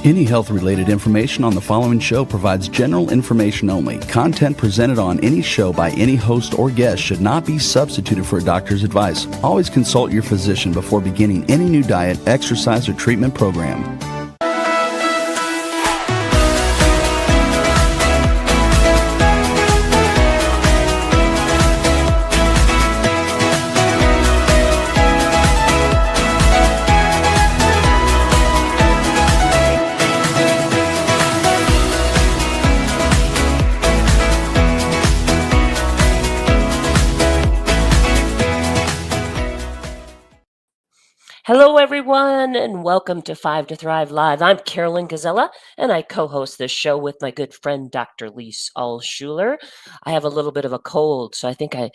Any health-related information on the following show provides general information only. Content presented on any show by any host or guest should not be substituted for a doctor's advice. Always consult your physician before beginning any new diet, exercise, or treatment program. Hello, everyone, and welcome to 5 to Thrive Live. I'm Karolyn Gazella, and I co-host this show with my good friend, Dr. Lise Alschuler. I have a little bit of a cold, so I think I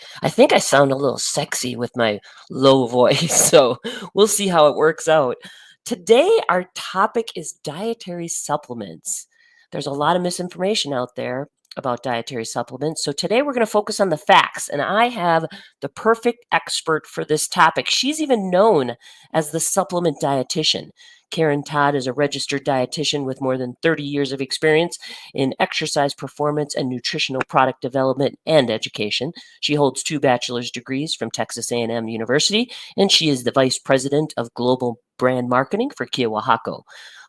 sound a little sexy with my low voice, so we'll see how it works out. Today, our topic is dietary supplements. There's a lot of misinformation out there about dietary supplements. So today we're going to focus on the facts, and I have the perfect expert for this topic. She's even known as the Supplement Dietitian. Karen Todd is a registered dietitian with more than 30 years of experience in exercise performance and nutritional product development and education. She holds 2 bachelor's degrees from Texas A&M University, and she is the vice president of global brand marketing for Kia Oaxaca.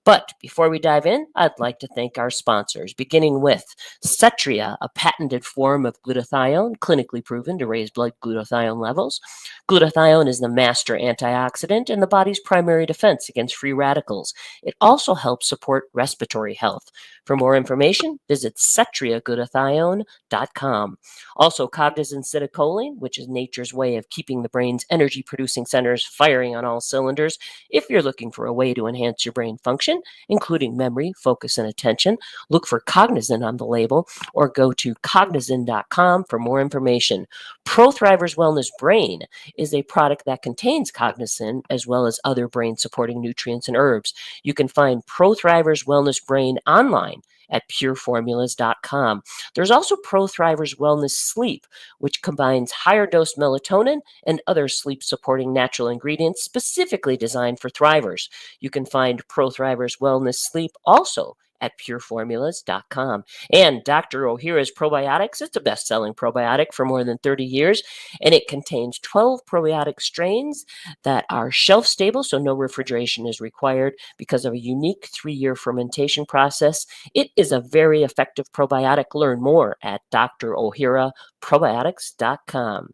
But before we dive in, I'd like to thank our sponsors, beginning with Cetria, a patented form of glutathione, clinically proven to raise blood glutathione levels. Glutathione is the master antioxidant and the body's primary defense against free radicals. It also helps support respiratory health. For more information, visit cetriaglutathione.com. Also, cognizant acetylcholine, which is nature's way of keeping the brain's energy-producing centers firing on all cylinders. If you're looking for a way to enhance your brain function, including memory, focus, and attention, look for Cognizant on the label or go to cognizant.com for more information. ProThrivers Wellness Brain is a product that contains Cognizant as well as other brain-supporting nutrients and herbs. You can find ProThrivers Wellness Brain online at pureformulas.com. There's also ProThrivers Wellness Sleep, which combines higher dose melatonin and other sleep-supporting natural ingredients specifically designed for thrivers. You can find ProThrivers Wellness Sleep also at pureformulas.com. And Dr. Ohhira's Probiotics, it's a best-selling probiotic for more than 30 years, and it contains 12 probiotic strains that are shelf-stable, so no refrigeration is required because of a unique 3-year fermentation process. It is a very effective probiotic. Learn more at drOhhiraprobiotics.com.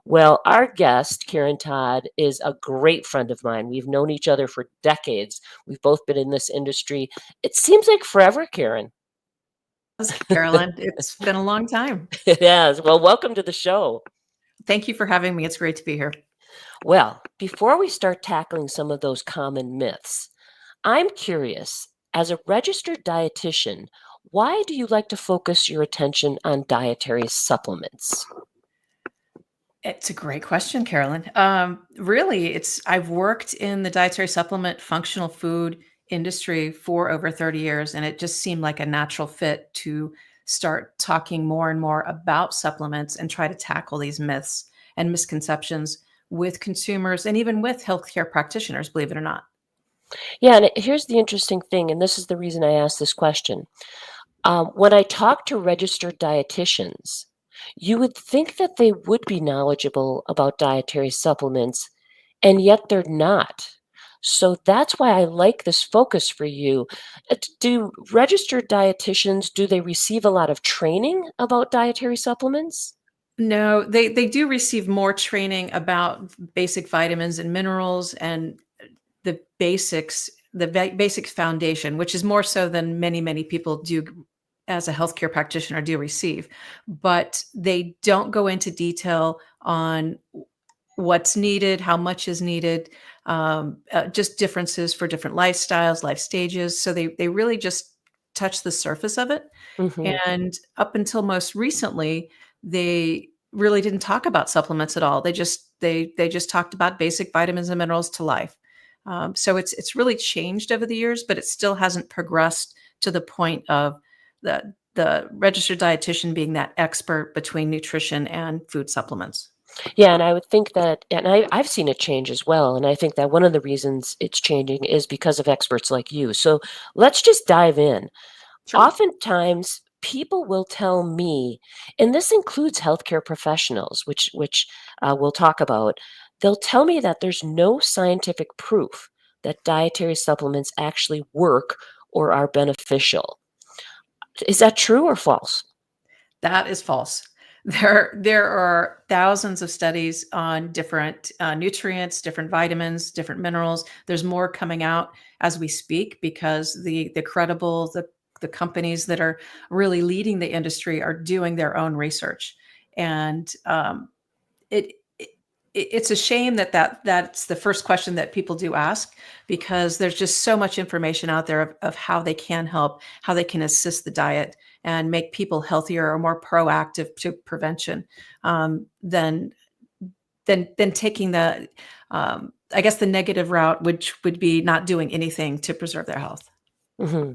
Well, our guest, Karen Todd, is a great friend of mine. We've known each other for decades. We've both been in this industry. It seems like forever, Karen. Karolyn, it's been a long time. It has. Well, welcome to the show. Thank you for having me. It's great to be here. Well, before we start tackling some of those common myths, I'm curious, as a registered dietitian, why do you like to focus your attention on dietary supplements? It's a great question, Karolyn. Really, I've worked in the dietary supplement functional food industry for over 30 years, and it just seemed like a natural fit to start talking more and more about supplements and try to tackle these myths and misconceptions with consumers and even with healthcare practitioners, believe it or not. Yeah, and here's the interesting thing, and this is the reason I asked this question. When I talk to registered dietitians, you would think that they would be knowledgeable about dietary supplements, and yet they're not. So that's why I like this focus for you. Do registered dietitians, do they receive a lot of training about dietary supplements? No, they do receive more training about basic vitamins and minerals and the basics, basic foundation, which is more so than many people do as a healthcare practitioner do receive. But they don't go into detail on what's needed, how much is needed, just differences for different lifestyles, life stages. So they really just touch the surface of it. Mm-hmm. And up until most recently, they really didn't talk about supplements at all. They just talked about basic vitamins and minerals to life. So it's really changed over the years, but it still hasn't progressed to the point of the registered dietitian being that expert between nutrition and food supplements. Yeah, and I would think that, and I've seen it change as well. And I think that one of the reasons it's changing is because of experts like you. So let's just dive in. Sure. Oftentimes, people will tell me, and this includes healthcare professionals, which we'll talk about. They'll tell me that there's no scientific proof that dietary supplements actually work or are beneficial. Is that true or false? That is false. There are thousands of studies on different nutrients, different vitamins, different minerals. There's more coming out as we speak because the companies that are really leading the industry are doing their own research, and it, it it's a shame that's the first question that people do ask, because there's just so much information out there of how they can help, how they can assist the diet and make people healthier or more proactive to prevention, than taking the I guess the negative route, which would be not doing anything to preserve their health. hmm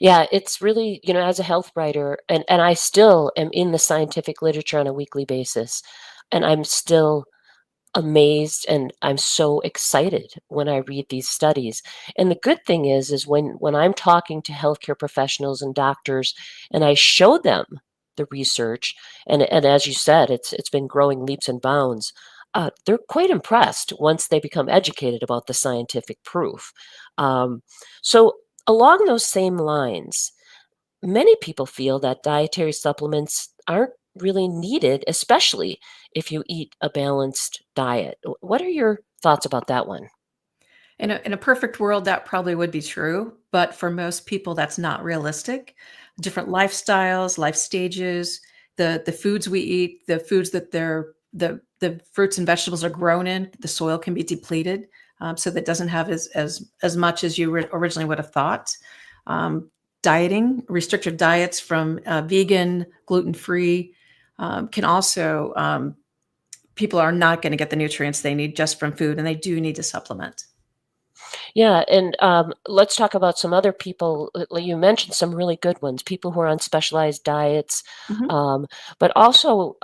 Yeah, it's really, as a health writer, and I still am in the scientific literature on a weekly basis, and I'm still amazed and I'm so excited when I read these studies. And the good thing is when I'm talking to healthcare professionals and doctors and I show them the research, and as you said, it's been growing leaps and bounds. They're quite impressed once they become educated about the scientific proof. Um, so along those same lines, many people feel that dietary supplements aren't really needed, especially if you eat a balanced diet. What are your thoughts about that one? In a perfect world, that probably would be true, but for most people, that's not realistic. Different lifestyles, life stages, the foods we eat, the foods that the fruits and vegetables are grown in, the soil can be depleted, so that doesn't have as much as you originally would have thought. Dieting, restrictive diets from vegan, gluten free, can also people are not going to get the nutrients they need just from food, and they do need to supplement. Yeah, and let's talk about some other people. You mentioned some really good ones, people who are on specialized diets, Mhm. um, but also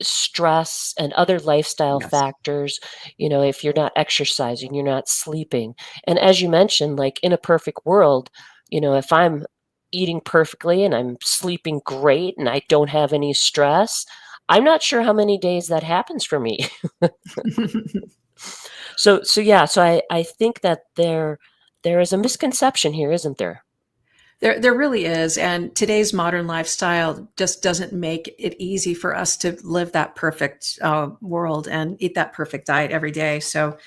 stress and other lifestyle Yes. factors. If you're not exercising, you're not sleeping. And as you mentioned, like in a perfect world, if I'm eating perfectly and I'm sleeping great and I don't have any stress, I'm not sure how many days that happens for me. So yeah, so I think that there is a misconception here, isn't there? There really is, and today's modern lifestyle just doesn't make it easy for us to live that perfect world and eat that perfect diet every day. So,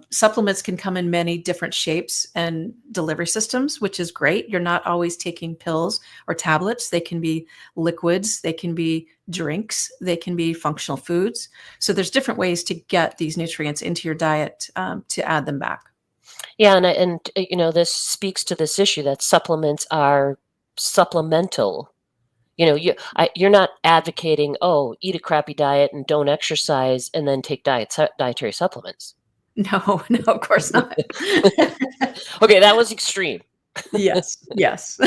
supplements can come in many different shapes and delivery systems, which is great. You're not always taking pills or tablets. They can be liquids, they can be drinks, they can be functional foods. So, there's different ways to get these nutrients into your diet, to add them back. Yeah, and this speaks to this issue that supplements are supplemental. You're not advocating, oh, eat a crappy diet and don't exercise and then take dietary supplements. No, no, of course not. Okay, that was extreme. Yes, yes.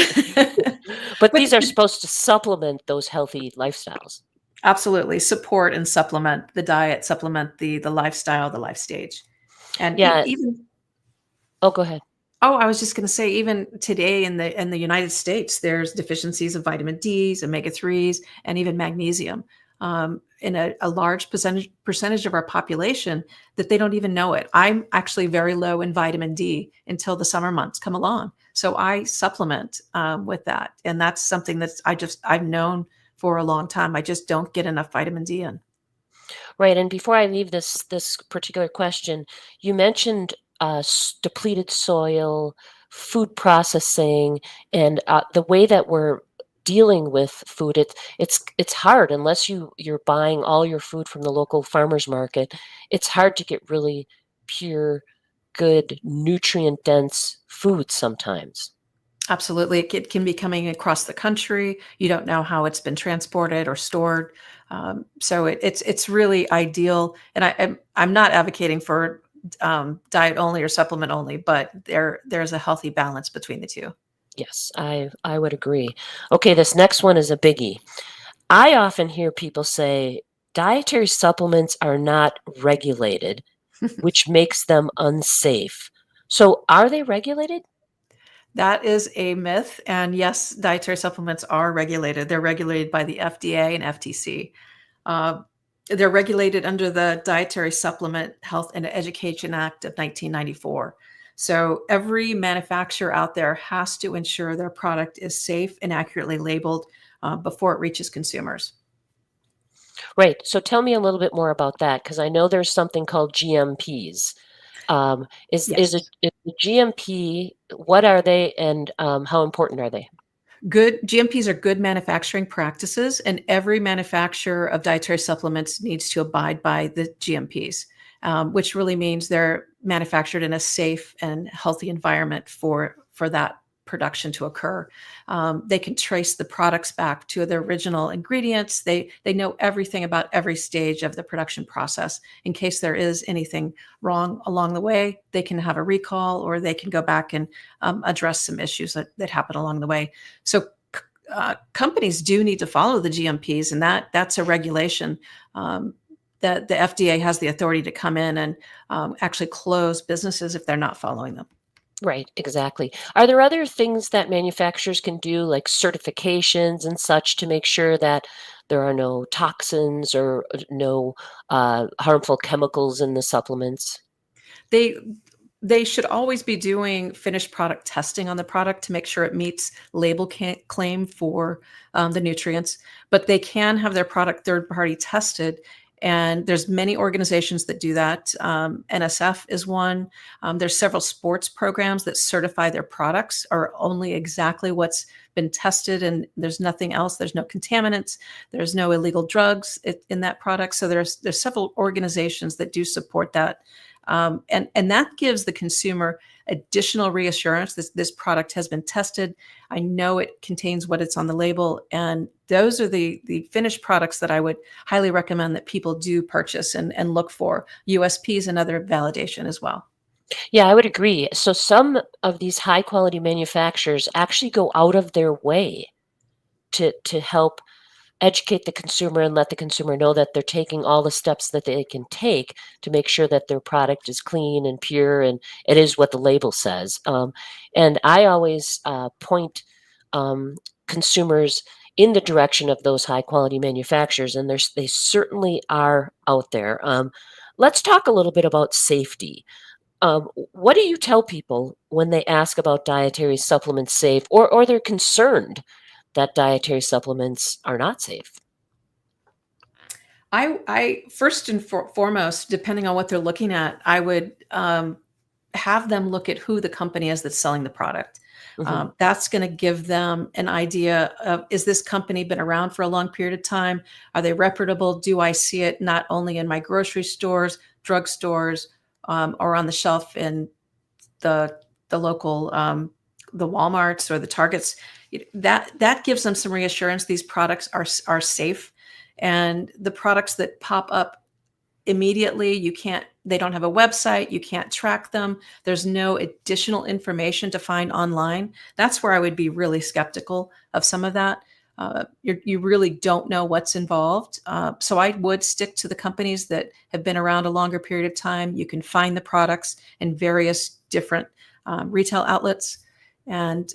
But But these are supposed to supplement those healthy lifestyles. absolutely, support and supplement the diet, supplement the lifestyle, the life stage. And Yeah. even Oh, go ahead. oh, I was just gonna say, even today in the United States, there's deficiencies of vitamin Ds, omega-3s, and even magnesium, in a large percentage of our population, that they don't even know it. I'm actually very low in vitamin D until the summer months come along, so I supplement, with that, and that's something that's I've known for a long time. I just don't get enough vitamin D in. Right, and before I leave this particular question, you mentioned depleted soil, food processing, and the way that we're dealing with food. It's hard unless you're buying all your food from the local farmers market. It's hard to get really pure, good, nutrient dense food sometimes. Absolutely. It can be coming across the country. You don't know how it's been transported or stored. So it's really ideal. And I'm not advocating for diet only or supplement only, but there's a healthy balance between the two. Yes, I would agree. Okay, this next one is a biggie. I often hear people say, dietary supplements are not regulated, which makes them unsafe. So are they regulated? That is a myth. And yes, dietary supplements are regulated. They're regulated by the FDA and FTC. Uh, they're regulated under the Dietary Supplement Health and Education Act of 1994. So every manufacturer out there has to ensure their product is safe and accurately labeled before it reaches consumers. Right. So tell me a little bit more about that, because I know there's something called GMPs. Yes. Is the GMP, what are they, and how important are they? Good GMPs are good manufacturing practices, and every manufacturer of dietary supplements needs to abide by the GMPs, which really means they're manufactured in a safe and healthy environment for that production to occur. They can trace the products back to their original ingredients. They know everything about every stage of the production process. In case there is anything wrong along the way, they can have a recall, or they can go back and address some issues that happen along the way. So companies do need to follow the GMPs, and that's a regulation that the FDA has the authority to come in and actually close businesses if they're not following them. Right, exactly. Are there other things that manufacturers can do, like certifications and such, to make sure that there are no toxins or no harmful chemicals in the supplements? They they should always be doing finished product testing on the product to make sure it meets label claim for the nutrients. But they can have their product third party tested, and there's many organizations that do that. NSF is one. There's several sports programs that certify their products are only exactly what's been tested, and there's nothing else. There's no contaminants. There's no illegal drugs in that product. So there's several organizations that do support that. And that gives the consumer additional reassurance that this product has been tested. I know it contains what it's on the label, and those are the finished products that I would highly recommend that people do purchase and look for. USPs and other validation as well. Yeah, I would agree. So some of these high quality manufacturers actually go out of their way to help educate the consumer and let the consumer know that they're taking all the steps that they can take to make sure that their product is clean and pure and it is what the label says. And I always point consumers in the direction of those high quality manufacturers, and they certainly are out there. Let's talk a little bit about safety. What do you tell people when they ask about dietary supplements safe, or they're concerned that dietary supplements are not safe? I first and foremost, depending on what they're looking at, I would have them look at who the company is that's selling the product. Hmm. That's going to give them an idea of, is this company been around for a long period of time? Are they reputable? Do I see it not only in my grocery stores, drugstores, or on the shelf in the local the Walmarts or the Targets? That gives them some reassurance. These products are safe, and the products that pop up immediately, they don't have a website, you can't track them, there's no additional information to find online. That's where I would be really skeptical of some of that. You really don't know what's involved. So I would stick to the companies that have been around a longer period of time. You can find the products in various different retail outlets, and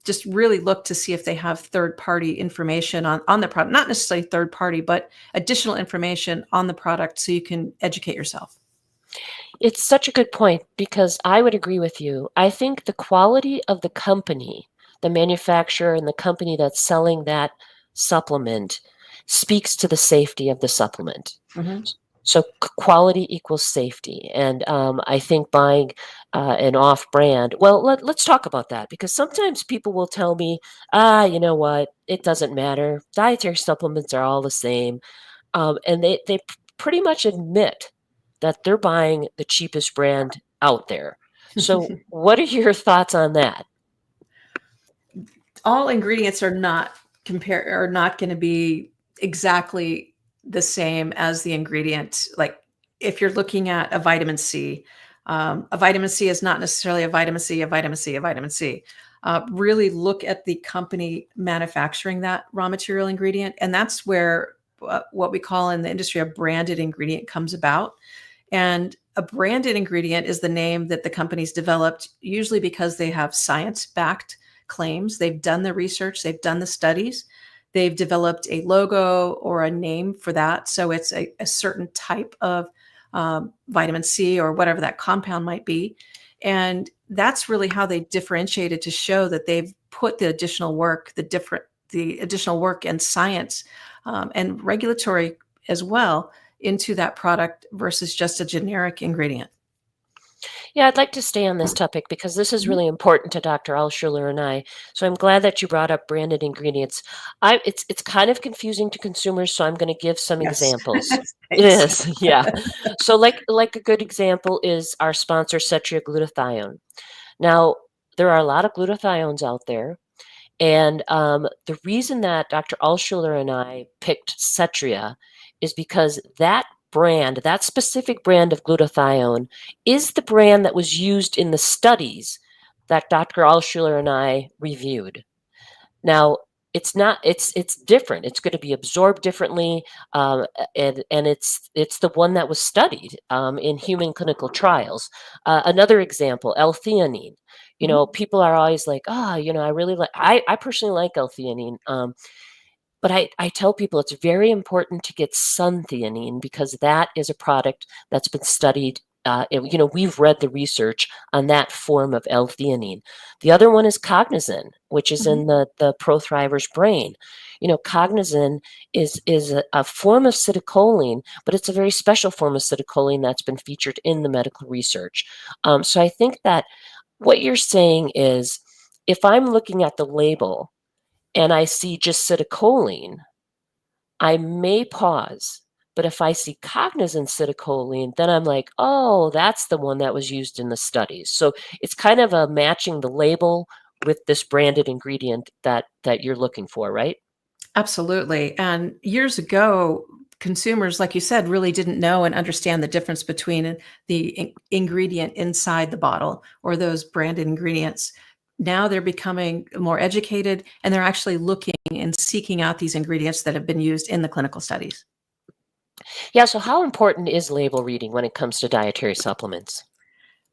just really look to see if they have third-party information on the product, not necessarily third party, but additional information on the product so you can educate yourself. It's such a good point, because I would agree with you. I think the quality of the company, the manufacturer and the company that's selling that supplement, speaks to the safety of the supplement. Mhm. So quality equals safety. And I think buying an off brand, well, let's talk about that, because sometimes people will tell me, you know what, it doesn't matter. Dietary supplements are all the same. And they pretty much admit that they're buying the cheapest brand out there. So what are your thoughts on that? All ingredients are not going to be exactly the same as the ingredient. Like if you're looking at a vitamin C is not necessarily a vitamin C, a vitamin C, a vitamin C. Really look at the company manufacturing that raw material ingredient, and that's where what we call in the industry a branded ingredient comes about. And a branded ingredient is the name that the company's developed, usually because they have science-backed claims. They've done the research, they've done the studies, they've developed a logo or a name for that. So it's a certain type of vitamin C or whatever that compound might be. And that's really how they differentiated, to show that they've put the additional work, the additional work and science and regulatory as well into that product versus just a generic ingredient. Yeah, I'd like to stay on this topic because this is really important to Dr. Alschuler and I. So I'm glad that you brought up branded ingredients. It's kind of confusing to consumers, so I'm going to give some Yes. examples. It Thanks. is, yeah. So like a good example is our sponsor, Cetria Glutathione. Now, there are a lot of glutathiones out there, and the reason that Dr. Alschuler and I picked Cetria is because that brand, that specific brand of glutathione, is the brand that was used in the studies that Dr. Alschuler and I reviewed. Now, it's different. It's going to be absorbed differently, and it's the one that was studied in human clinical trials. Another example, L-theanine. You know, people are always like, I really like. I personally like L-theanine. But I tell people it's very important to get sun-theanine because that is a product that's been studied. We've read the research on that form of L-theanine. The other one is cognizin, which is in the ProThriver's brain. You know, cognizin is a form of citicoline, but it's a very special form of citicoline that's been featured in the medical research. So I think that what you're saying is, if I'm looking at the label and I see just citicoline, I may pause. But if I see cognizant citicoline, then I'm like, oh, that's the one that was used in the studies. So it's kind of a matching the label with this branded ingredient that you're looking for, right? Absolutely. And years ago, consumers, like you said, really didn't know and understand the difference between the ingredient inside the bottle or those branded ingredients. Now they're becoming more educated, and they're actually looking and seeking out these ingredients that have been used in the clinical studies. Yeah, so how important is label reading when it comes to dietary supplements?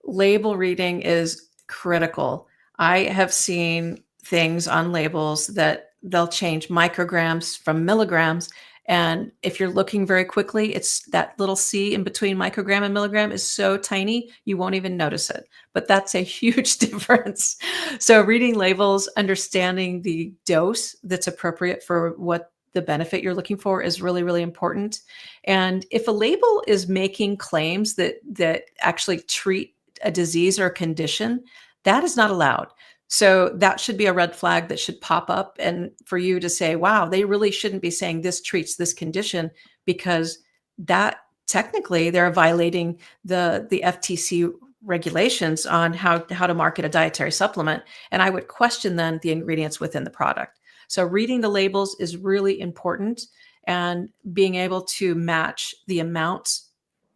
Label reading is critical. I have seen things on labels that they'll change micrograms from milligrams. And if you're looking very quickly, it's that little C in between microgram and milligram is so tiny, you won't even notice it. But that's a huge difference. So reading labels, understanding the dose that's appropriate for what the benefit you're looking for is really, really important. And if a label is making claims that actually treat a disease or a condition, that is not allowed. So that should be a red flag that should pop up, and for you to say, wow, they really shouldn't be saying this treats this condition, because that technically they're violating the FTC regulations on how to market a dietary supplement. And I would question then the ingredients within the product. So reading the labels is really important, and being able to match the amounts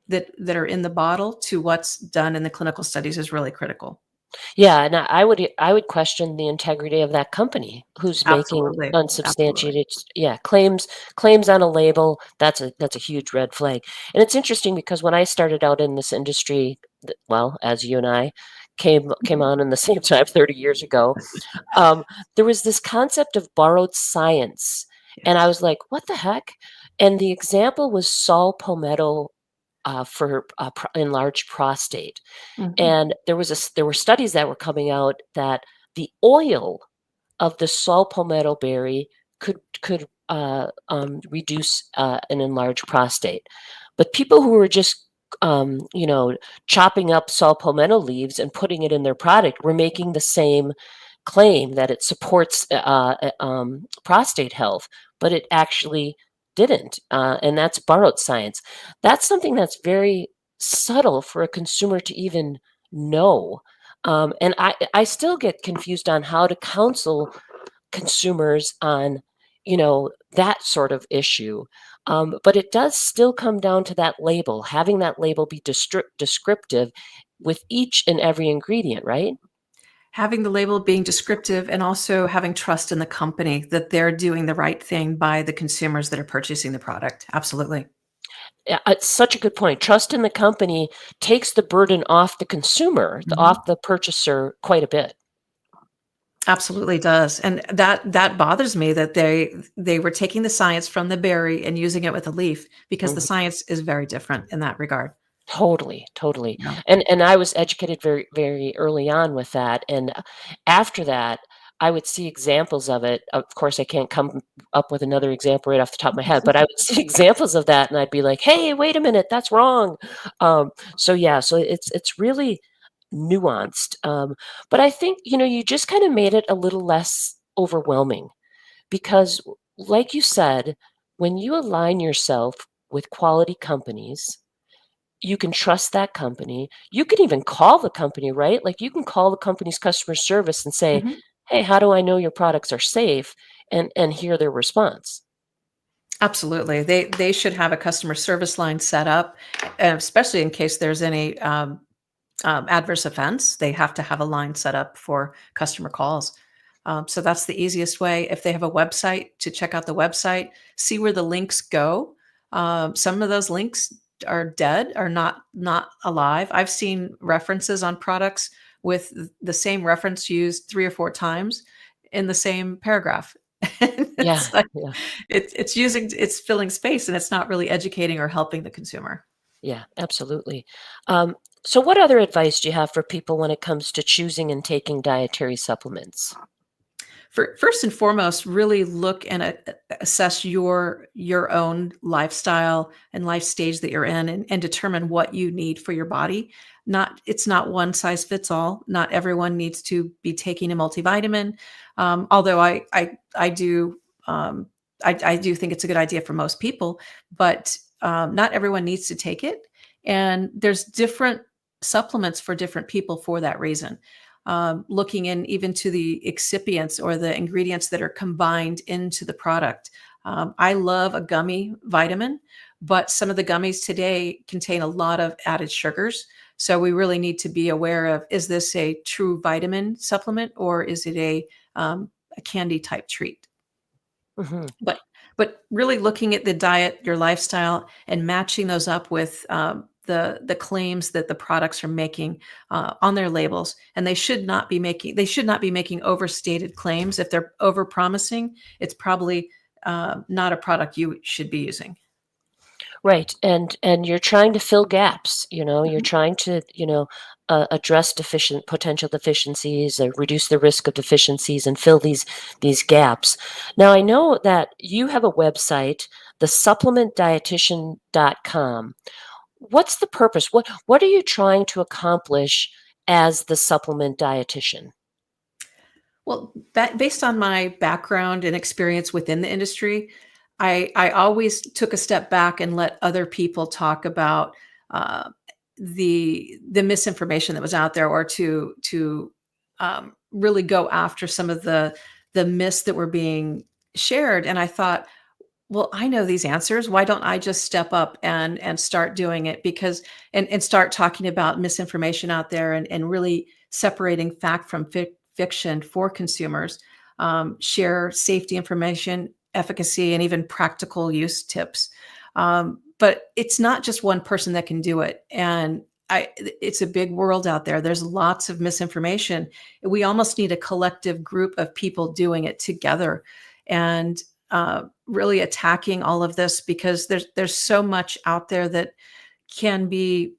that are in the bottle to what's done in the clinical studies is really critical. Yeah, and I would question the integrity of that company who's making Absolutely. Absolutely. unsubstantiated, claims on a label. That's a huge red flag. And it's interesting because when I started out in this industry, well, as you and I came on in the same time 30 years ago, there was this concept of borrowed science, and I was like, what the heck? And the example was saw palmetto for enlarged prostate. Mhm. And there were studies that were coming out that the oil of the saw palmetto berry could reduce an enlarged prostate. But people who were just chopping up saw palmetto leaves and putting it in their product were making the same claim that it supports prostate health, but it actually didn't. And that's borrowed science. That's something that's very subtle for a consumer to even know. And I still get confused on how to counsel consumers on, that sort of issue. But it does still come down to that label, having that label be descriptive with each and every ingredient, right? Having the label being descriptive and also having trust in the company that they're doing the right thing by the consumers that are purchasing the product. Absolutely. Yeah, it's such a good point. Trust in the company takes the burden off the consumer, Mhm. off the purchaser quite a bit. Absolutely does. And that bothers me that they were taking the science from the berry and using it with the leaf because the Mhm. science is very different in that regard. Totally, totally. Yeah. And I was educated very, very early on with that, and after that, I would see examples of it. Of course, I can't come up with another example right off the top of my head, but I would see examples of that, and I'd be like, "Hey, wait a minute, that's wrong." So yeah, so it's really nuanced, but I think, you just kinda made it a little less overwhelming because, like you said, when you align yourself with quality companies, you can trust that company. You can even call the company, right? Like, you can call the company's customer service and say, Mhm. "Hey, how do I know your products are safe?" And hear their response. Absolutely. They should have a customer service line set up, especially in case there's any adverse offense. They have to have a line set up for customer calls. So that's the easiest way. If they have a website, to check out the website, see where the links go. Some of those links are dead, are not alive. I've seen references on products with the same reference used 3 or 4 times in the same paragraph. And Yeah, it's like yeah, it's filling space, and it's not really educating or helping the consumer. yeah, absolutely. So what other advice do you have for people when it comes to choosing and taking dietary supplements? First and foremost, really look and assess your own lifestyle and life stage that you're in, and determine what you need for your body. Not It's not one size fits all. Not everyone needs to be taking a multivitamin. Although I do I do think it's a good idea for most people, but not everyone needs to take it. And there's different supplements for different people for that reason. Looking in even to the excipients or the ingredients that are combined into the product. I love a gummy vitamin, but some of the gummies today contain a lot of added sugars. So we really need to be aware of, is this a true vitamin supplement, or is it a candy type treat? Mhm. But really looking at the diet, your lifestyle, and matching those up with the claims that the products are making on their labels. And they should not be making overstated claims. If they're over promising, it's probably not a product you should be using. Right, and you're trying to fill gaps, you're Mhm. trying to, address potential deficiencies, reduce the risk of deficiencies, and fill these gaps. Now, I know that you have a website, the supplementdietitian.com. What's the purpose? What are you trying to accomplish as the supplement dietitian? Well, based on my background and experience within the industry, I always took a step back and let other people talk about uh, the misinformation that was out there, or to really go after some of the myths that were being shared. And I thought, well, I know these answers. Why don't I just step up and start doing it? Because and start talking about misinformation out there, and really separating fact from fiction for consumers. Share safety information, efficacy, and even practical use tips. But it's not just one person that can do it, and it's a big world out there. There's lots of misinformation. We almost need a collective group of people doing it together, and really attacking all of this, because there's so much out there that can be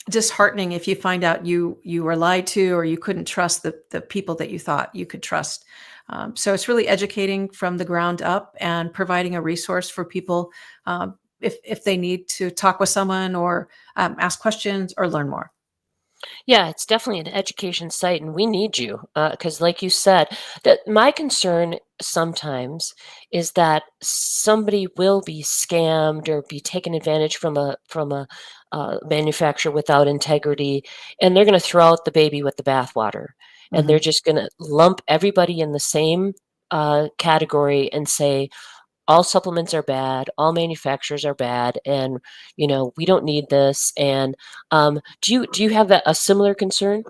disheartening if you find out you were lied to, or you couldn't trust the people that you thought you could trust. So it's really educating from the ground up and providing a resource for people if they need to talk with someone, or ask questions or learn more. Yeah, it's definitely an education site, and we need you because, like you said, that my concern sometimes is that somebody will be scammed or be taken advantage from a manufacturer without integrity, and they're going to throw out the baby with the bathwater, and they're Mhm. just going to lump everybody in the same category and say all supplements are bad, all manufacturers are bad, and we don't need this. And do you have a similar concern?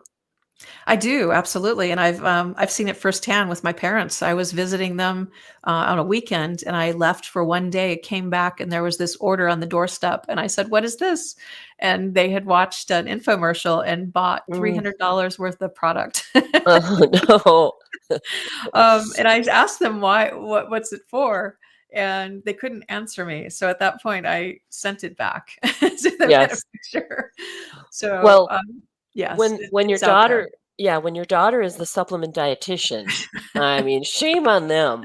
I do, absolutely, and I've seen it firsthand with my parents. I was visiting them on a weekend, and I left for one day, came back, and there was this order on the doorstep, and I said, "What is this?" And they had watched an infomercial and bought Mm. $300 worth of product. Oh, no. And I asked them what's it for? And they couldn't answer me. So at that point, I sent it back to them in a Yes. picture. So, Well, yes, when your it's out there. daughter yeah, when your daughter is the supplement dietitian, I mean, shame on them.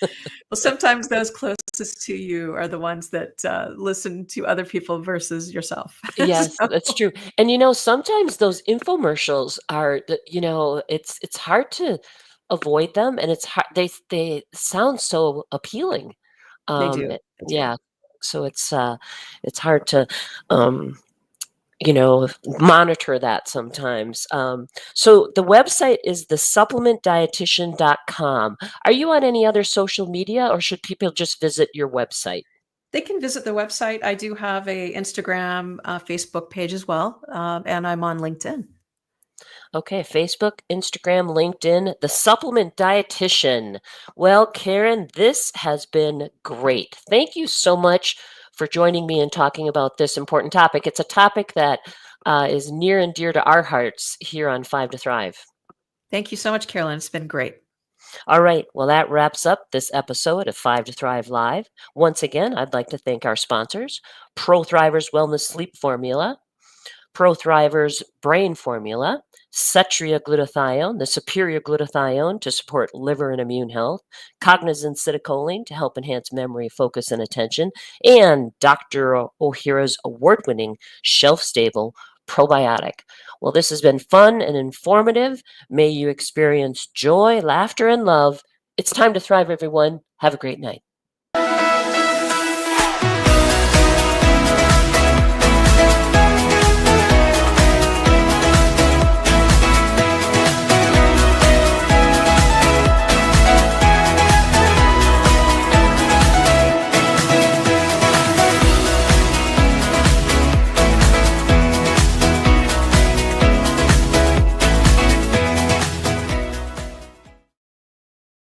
Well, sometimes those closest to you are the ones that listen to other people versus yourself. Yes, So that's true. And, sometimes those infomercials are it's hard to avoid them, and it's hard they sound so appealing. they do. They do. Yeah, so it's hard to, um monitor that sometimes. So the website is the supplementdietitian.com. Are you on any other social media, or should people just visit your website? They can visit the website. I do have a Instagram, Facebook page as well, and I'm on LinkedIn. Okay, Facebook, Instagram, LinkedIn, the Supplement Dietitian. Well, Karen, this has been great. Thank you so much for joining me and talking about this important topic. It's a topic that is near and dear to our hearts here on Five to Thrive. Thank you so much, Carolyn. It's been great. All right, well, that wraps up this episode of Five to Thrive Live. Once again, I'd like to thank our sponsors, Pro Thrivers Wellness Sleep Formula, Pro Thrivers Brain Formula, Cetria Glutathione, the superior glutathione to support liver and immune health, Cognizin Citicoline to help enhance memory, focus, and attention, and Dr. Ohhira's award-winning, shelf-stable probiotic. Well, this has been fun and informative. May you experience joy, laughter, and love. It's time to thrive, everyone. Have a great night.